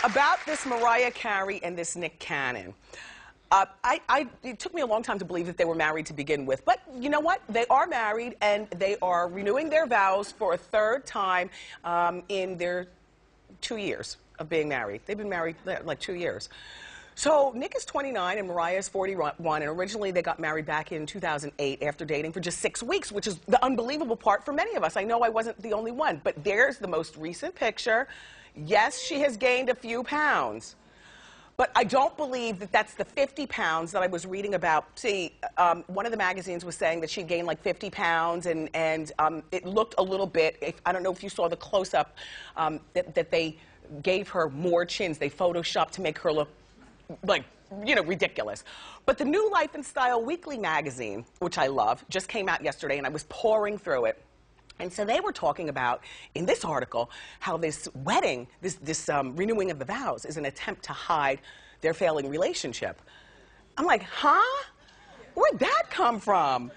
About this Mariah Carey and this Nick Cannon. It took me a long time to believe that they were married to begin with. But you know what? They are married, and they are renewing their vows for a third time in their 2 years of being married. They've been married like 2 years. So Nick is 29 and Mariah is 41, and originally they got married back in 2008 after dating for just 6 weeks, which is the unbelievable part for many of us. I know I wasn't the only one, but there's the most recent picture. Yes, she has gained a few pounds, but I don't believe that that's the 50 pounds that I was reading about. See, one of the magazines was saying that she gained like 50 pounds, and it looked a little bit, I don't know if you saw the close-up, that they gave her more chins. They photoshopped to make her look like, you know, ridiculous. But the new Life and Style Weekly magazine, which I love, just came out yesterday, and I was pouring through it. And so they were talking about, in this article, how this wedding, this renewing of the vows is an attempt to hide their failing relationship. I'm like, huh? Where'd that come from?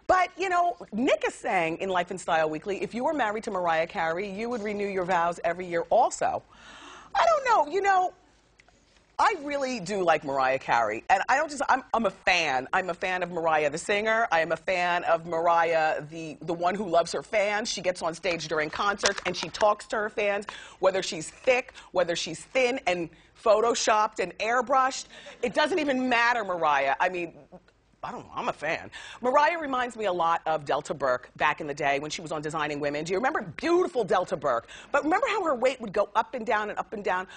But, you know, Nick is saying in Life and Style Weekly, if you were married to Mariah Carey, you would renew your vows every year also. I don't know, you know, I really do like Mariah Carey, and I'm a fan. I'm a fan of Mariah the singer. I am a fan of Mariah, the one who loves her fans. She gets on stage during concerts and she talks to her fans, whether she's thick, whether she's thin and photoshopped and airbrushed. It doesn't even matter, Mariah. I mean, I don't know, I'm a fan. Mariah reminds me a lot of Delta Burke back in the day when she was on Designing Women. Do you remember beautiful Delta Burke? But remember how her weight would go up and down and up and down?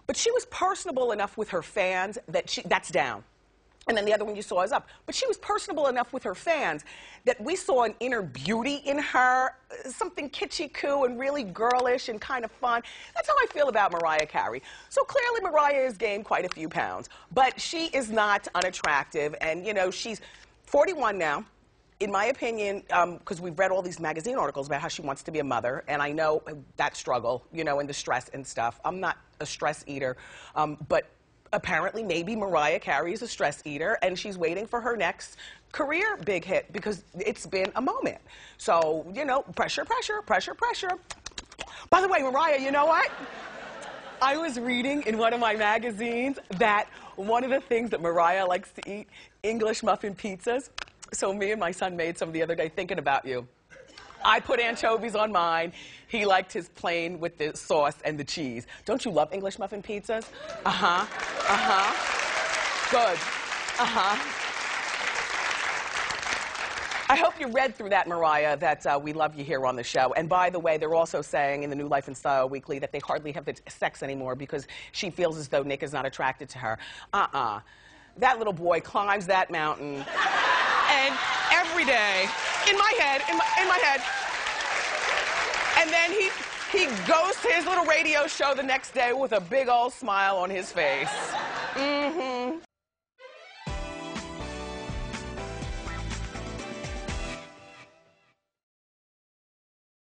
But she was personable enough with her fans that that's down. And then the other one you saw is up. But she was personable enough with her fans that we saw an inner beauty in her, something kitschy-coo and really girlish and kind of fun. That's how I feel about Mariah Carey. So clearly Mariah has gained quite a few pounds. But she is not unattractive. And, you know, she's 41 now. In my opinion, because we've read all these magazine articles about how she wants to be a mother, and I know that struggle, you know, and the stress and stuff. I'm not a stress eater, but apparently maybe Mariah Carey is a stress eater, and she's waiting for her next career big hit because it's been a moment. So, you know, pressure, pressure, pressure, pressure. By the way, Mariah, you know what? I was reading in one of my magazines that one of the things that Mariah likes to eat, English muffin pizzas. So me and my son made some the other day thinking about you. I put anchovies on mine. He liked his plain with the sauce and the cheese. Don't you love English muffin pizzas? Uh-huh. Uh-huh. Good. Uh-huh. I hope you read through that, Mariah, that we love you here on the show. And by the way, they're also saying in the new Life and Style Weekly that they hardly have sex anymore because she feels as though Nick is not attracted to her. That little boy climbs that mountain. And every day, in my head, and then he goes to his little radio show the next day with a big old smile on his face. Mm-hmm.